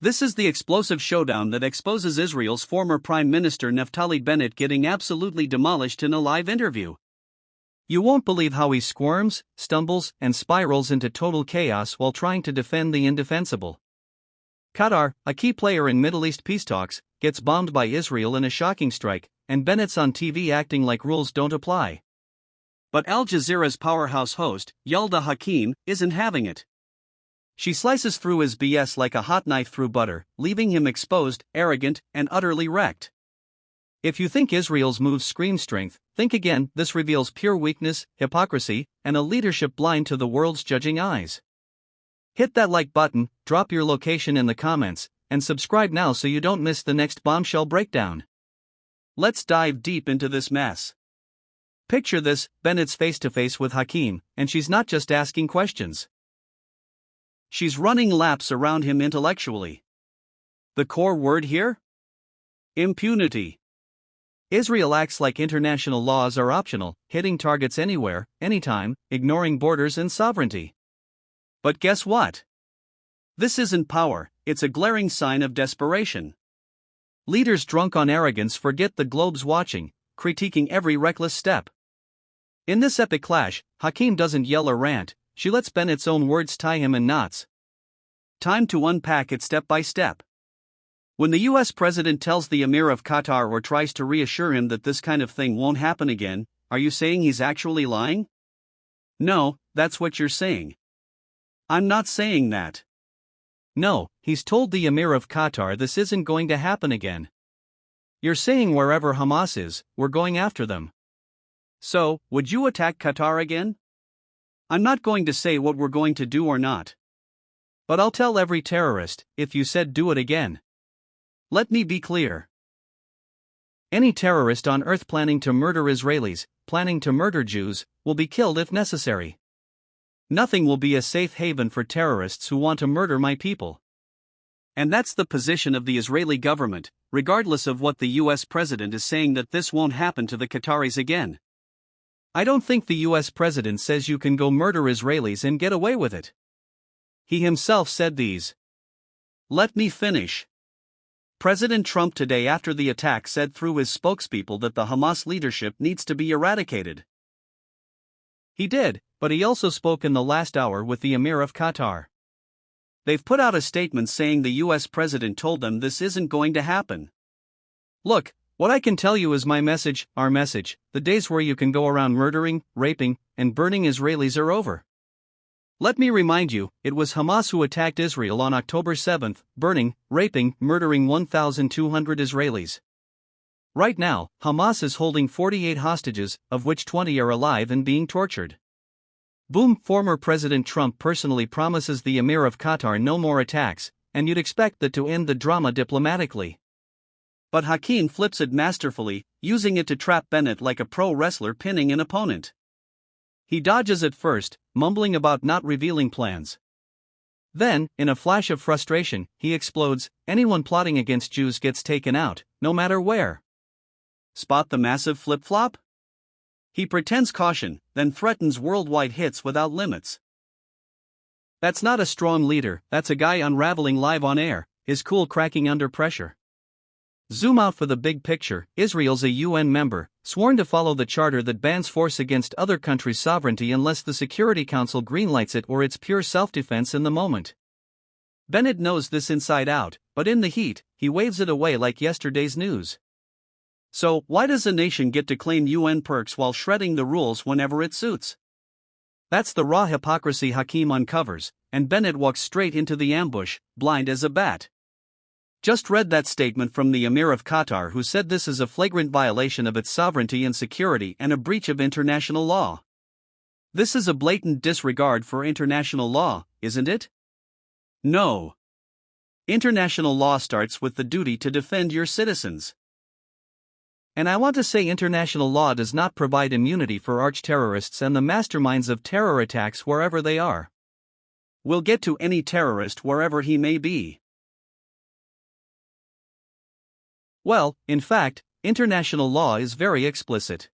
This is the explosive showdown that exposes Israel's former Prime Minister Naftali Bennett getting absolutely demolished in a live interview. You won't believe how he squirms, stumbles, and spirals into total chaos while trying to defend the indefensible. Qatar, a key player in Middle East peace talks, gets bombed by Israel in a shocking strike, and Bennett's on TV acting like rules don't apply. But Al Jazeera's powerhouse host, Yalda Hakim, isn't having it. She slices through his BS like a hot knife through butter, leaving him exposed, arrogant, and utterly wrecked. If you think Israel's moves scream strength, think again. This reveals pure weakness, hypocrisy, and a leadership blind to the world's judging eyes. Hit that like button, drop your location in the comments, and subscribe now so you don't miss the next bombshell breakdown. Let's dive deep into this mess. Picture this: Bennett's face-to-face with Hakim, and she's not just asking questions. She's running laps around him intellectually. The core word here? Impunity. Israel acts like international laws are optional, hitting targets anywhere, anytime, ignoring borders and sovereignty. But guess what? This isn't power, it's a glaring sign of desperation. Leaders drunk on arrogance forget the globe's watching, critiquing every reckless step. In this epic clash, Hakim doesn't yell or rant, she lets Bennett's own words tie him in knots. Time to unpack it step by step. When the US president tells the Emir of Qatar or tries to reassure him that this kind of thing won't happen again, are you saying he's actually lying? No, that's what you're saying. I'm not saying that. No, he's told the Emir of Qatar this isn't going to happen again. You're saying wherever Hamas is, we're going after them. So, would you attack Qatar again? I'm not going to say what we're going to do or not. But I'll tell every terrorist, if you said do it again. Let me be clear. Any terrorist on earth planning to murder Israelis, planning to murder Jews, will be killed if necessary. Nothing will be a safe haven for terrorists who want to murder my people. And that's the position of the Israeli government, regardless of what the US president is saying that this won't happen to the Qataris again. I don't think the US president says you can go murder Israelis and get away with it. He himself said these. Let me finish. President Trump today after the attack said through his spokespeople that the Hamas leadership needs to be eradicated. He did, but he also spoke in the last hour with the Emir of Qatar. They've put out a statement saying the US president told them this isn't going to happen. Look, what I can tell you is my message, our message: the days where you can go around murdering, raping, and burning Israelis are over. Let me remind you, it was Hamas who attacked Israel on October 7, burning, raping, murdering 1,200 Israelis. Right now, Hamas is holding 48 hostages, of which 20 are alive and being tortured. Boom! Former President Trump personally promises the Emir of Qatar no more attacks, and you'd expect that to end the drama diplomatically. But Hakim flips it masterfully, using it to trap Bennett like a pro wrestler pinning an opponent. He dodges at first, mumbling about not revealing plans. Then, in a flash of frustration, he explodes: anyone plotting against Jews gets taken out, no matter where. Spot the massive flip-flop? He pretends caution, then threatens worldwide hits without limits. That's not a strong leader, that's a guy unraveling live on air, his cool cracking under pressure. Zoom out for the big picture. Israel's a UN member, sworn to follow the charter that bans force against other countries' sovereignty unless the Security Council greenlights it or it's pure self-defense in the moment. Bennett knows this inside out, but in the heat, he waves it away like yesterday's news. So, why does a nation get to claim UN perks while shredding the rules whenever it suits? That's the raw hypocrisy Hakim uncovers, and Bennett walks straight into the ambush, blind as a bat. Just read that statement from the Emir of Qatar, who said this is a flagrant violation of its sovereignty and security and a breach of international law. This is a blatant disregard for international law, isn't it? No. International law starts with the duty to defend your citizens. And I want to say international law does not provide immunity for arch-terrorists and the masterminds of terror attacks wherever they are. We'll get to any terrorist wherever he may be. Well, in fact, international law is very explicit.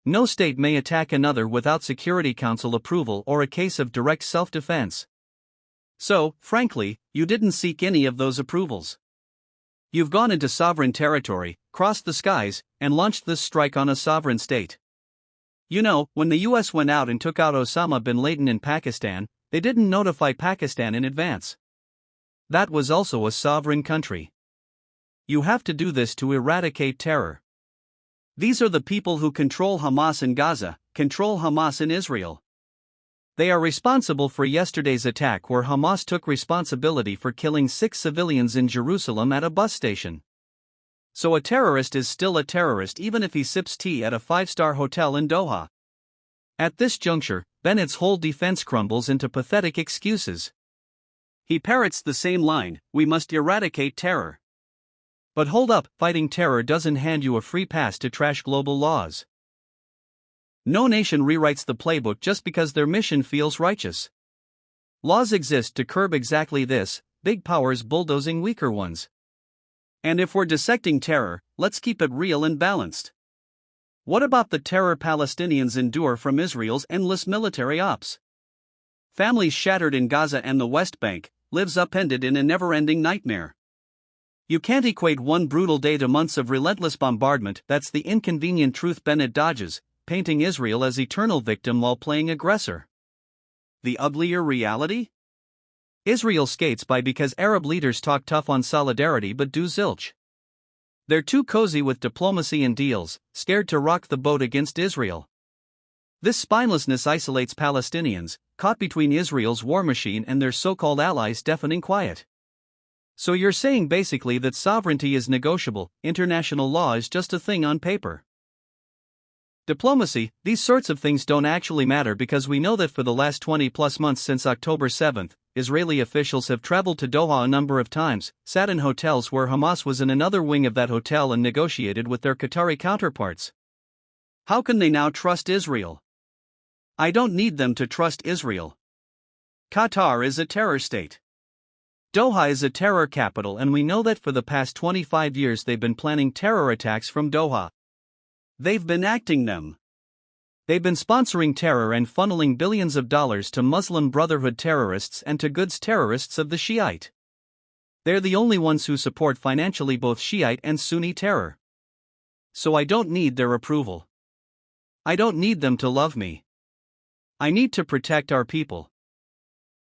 No state may attack another without Security Council approval or a case of direct self-defense. So, frankly, you didn't seek any of those approvals. You've gone into sovereign territory, crossed the skies, and launched this strike on a sovereign state. You know, when the US went out and took out Osama bin Laden in Pakistan, they didn't notify Pakistan in advance. That was also a sovereign country. You have to do this to eradicate terror. These are the people who control Hamas in Gaza, control Hamas in Israel. They are responsible for yesterday's attack where Hamas took responsibility for killing 6 civilians in Jerusalem at a bus station. So a terrorist is still a terrorist even if he sips tea at a 5-star hotel in Doha. At this juncture, Bennett's whole defense crumbles into pathetic excuses. He parrots the same line, "We must eradicate terror." But hold up, fighting terror doesn't hand you a free pass to trash global laws. No nation rewrites the playbook just because their mission feels righteous. Laws exist to curb exactly this, big powers bulldozing weaker ones. And if we're dissecting terror, let's keep it real and balanced. What about the terror Palestinians endure from Israel's endless military ops? Families shattered in Gaza and the West Bank, lives upended in a never-ending nightmare. You can't equate one brutal day to months of relentless bombardment. That's the inconvenient truth Bennett dodges, painting Israel as eternal victim while playing aggressor. The uglier reality? Israel skates by because Arab leaders talk tough on solidarity but do zilch. They're too cozy with diplomacy and deals, scared to rock the boat against Israel. This spinelessness isolates Palestinians, caught between Israel's war machine and their so-called allies' deafening quiet. So you're saying basically that sovereignty is negotiable, international law is just a thing on paper. Diplomacy, these sorts of things don't actually matter because we know that for the last 20-plus months since October 7, Israeli officials have traveled to Doha a number of times, sat in hotels where Hamas was in another wing of that hotel and negotiated with their Qatari counterparts. How can they now trust Israel? I don't need them to trust Israel. Qatar is a terror state. Doha is a terror capital, and we know that for the past 25 years they've been planning terror attacks from Doha. They've been acting them. They've been sponsoring terror and funneling billions of dollars to Muslim Brotherhood terrorists and to Quds terrorists of the Shiite. They're the only ones who support financially both Shiite and Sunni terror. So I don't need their approval. I don't need them to love me. I need to protect our people.